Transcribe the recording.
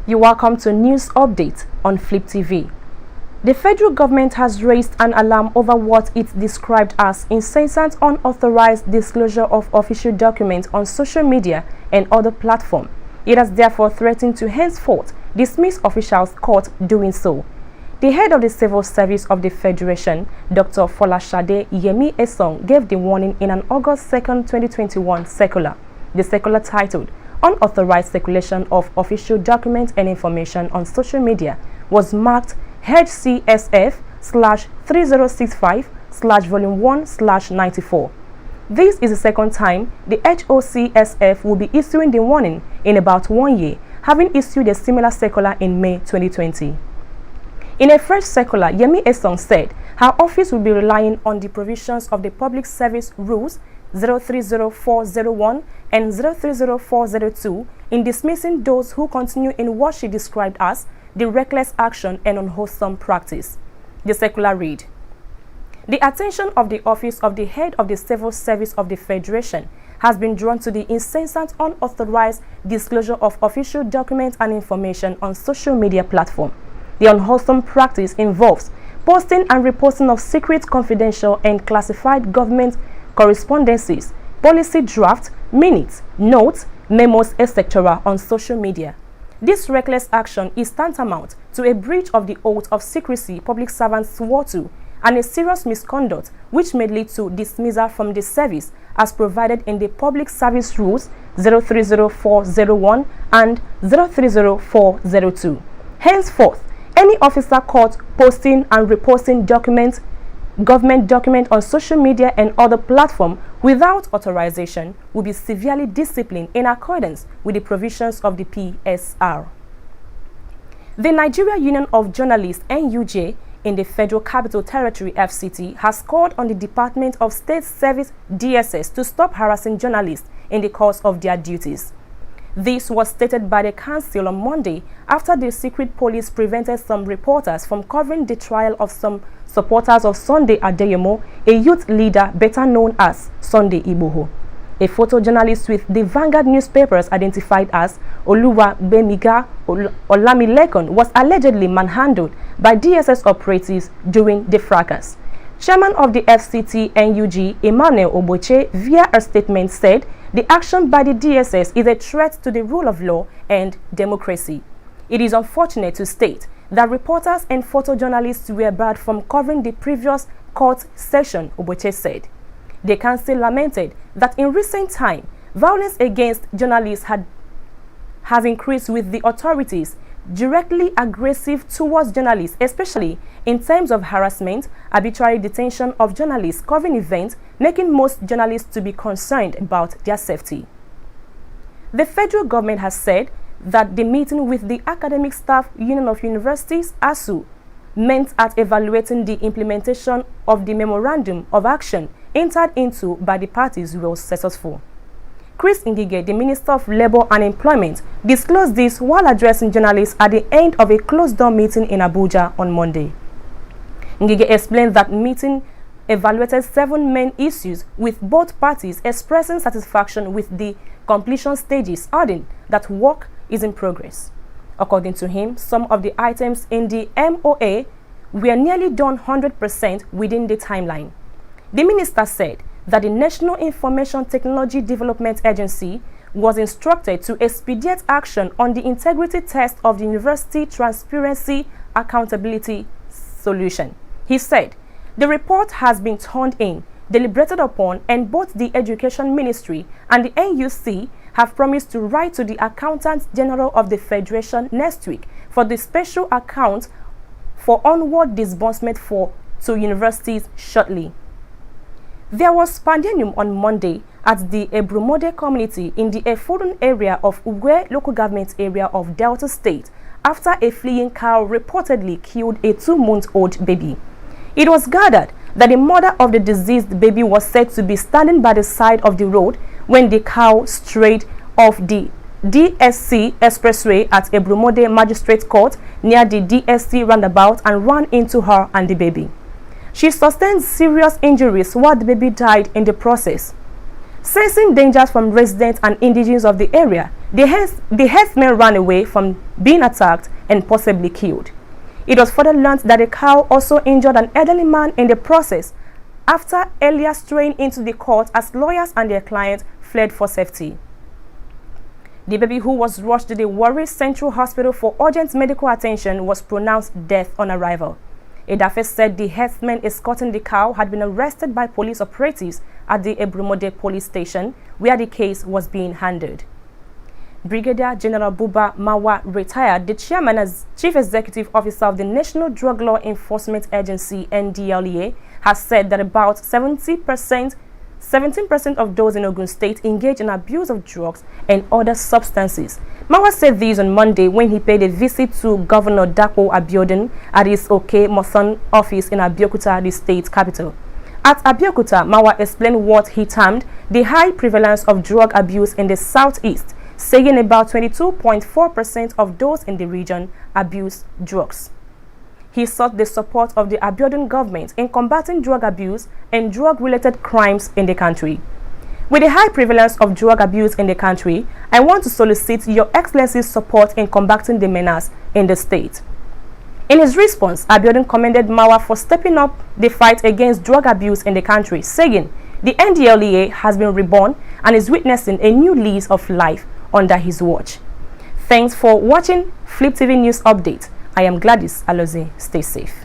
You're welcome to News Update on Fliptv. The federal government has raised an alarm over what it described as incessant unauthorized disclosure of official documents on social media and other platforms. It has therefore threatened to henceforth dismiss officials caught doing so. The head of the Civil Service of the Federation, Dr. Folashade Yemi Esong, gave the warning in an August 2, 2021 circular. The circular titled Unauthorized Circulation of Official Documents and Information on Social Media was marked HCSF/3065/Vol. 1/94. This is the second time the HOCSF will be issuing the warning in about 1 year, having issued a similar circular in May 2020. In a fresh circular, Yemi Esong said her office will be relying on the provisions of the Public Service Rules 030401 and 030402 in dismissing those who continue in what she described as the reckless action and unwholesome practice. The circular read: the attention of the Office of the Head of the Civil Service of the Federation has been drawn to the incessant unauthorized disclosure of official documents and information on social media platforms. The unwholesome practice involves posting and reposting of secret, confidential, and classified government correspondences, policy drafts, minutes, notes, memos, etc. on social media. This reckless action is tantamount to a breach of the oath of secrecy public servants swore to and a serious misconduct which may lead to dismissal from the service as provided in the Public Service Rules 030401 and 030402. Henceforth, any officer caught posting and reposting government document on social media and other platforms without authorization will be severely disciplined in accordance with the provisions of the PSR. The Nigeria Union of Journalists (NUJ) in the Federal Capital Territory (FCT) has called on the Department of State Service (DSS) to stop harassing journalists in the course of their duties. This was stated by the council on Monday after the secret police prevented some reporters from covering the trial of some supporters of Sunday Adeyemo, a youth leader better known as Sunday Igboho. A photojournalist with the Vanguard newspapers identified as Oluwa Bemiga Olamilekon was allegedly manhandled by DSS operatives during the fracas. Chairman of the FCT NUG, Emmanuel Oboche, via a statement said the action by the DSS is a threat to the rule of law and democracy. It is unfortunate to state that reporters and photojournalists were barred from covering the previous court session, Oboche said. The council lamented that in recent time, violence against journalists has increased, with the authorities directly aggressive towards journalists, especially in terms of harassment, arbitrary detention of journalists covering events, making most journalists to be concerned about their safety. The federal government has said that the meeting with the Academic Staff Union of Universities (ASU) meant at evaluating the implementation of the Memorandum of Action entered into by the parties was successful. Chris Ngige, the Minister of Labour and Employment, disclosed this while addressing journalists at the end of a closed-door meeting in Abuja on Monday. Ngige explained that meeting evaluated 7 main issues, with both parties expressing satisfaction with the completion stages, adding that work is in progress. According to him, some of the items in the MOA were nearly done 100% within the timeline. The minister said that the National Information Technology Development Agency was instructed to expedite action on the integrity test of the University Transparency Accountability Solution. He said the report has been turned in, deliberated upon, and both the Education Ministry and the NUC have promised to write to the Accountant General of the Federation next week for the special account for onward disbursement to universities shortly. There was pandemonium on Monday at the Ebrumode community in the Efurun area of Ugwe local government area of Delta State after a fleeing cow reportedly killed a 2-month-old baby. It was gathered that the mother of the deceased baby was said to be standing by the side of the road when the cow strayed off the DSC Expressway at Ebrumode Magistrate Court near the DSC roundabout and ran into her and the baby. She sustained serious injuries while the baby died in the process. Sensing dangers from residents and indigenes of the area, the herdsmen ran away from being attacked and possibly killed. It was further learned that the cow also injured an elderly man in the process after earlier straying into the court as lawyers and their client fled for safety. The baby, who was rushed to the Warri Central Hospital for urgent medical attention, was pronounced dead on arrival. Edafe said the herdsmen escorting the cow had been arrested by police operatives at the Ebrumode police station, where the case was being handled. Brigadier General Buba Mawa, retired, the chairman as Chief Executive Officer of the National Drug Law Enforcement Agency (NDLEA), has said that about 17% of those in Ogun State engage in abuse of drugs and other substances. Mawa said this on Monday when he paid a visit to Governor Dapo Abiodun at his Mosan office in Abeokuta, the state capital. At Abeokuta, Mawa explained what he termed the high prevalence of drug abuse in the southeast, saying about 22.4% of those in the region abuse drugs. He sought the support of the Abiodun government in combating drug abuse and drug-related crimes in the country. With the high prevalence of drug abuse in the country, I want to solicit Your Excellency's support in combating the menace in the state. In his response, Abiodun commended Mawa for stepping up the fight against drug abuse in the country, saying the NDLEA has been reborn and is witnessing a new lease of life under his watch. Thanks for watching Flip TV News Update. I am Gladys Alozie. Stay safe.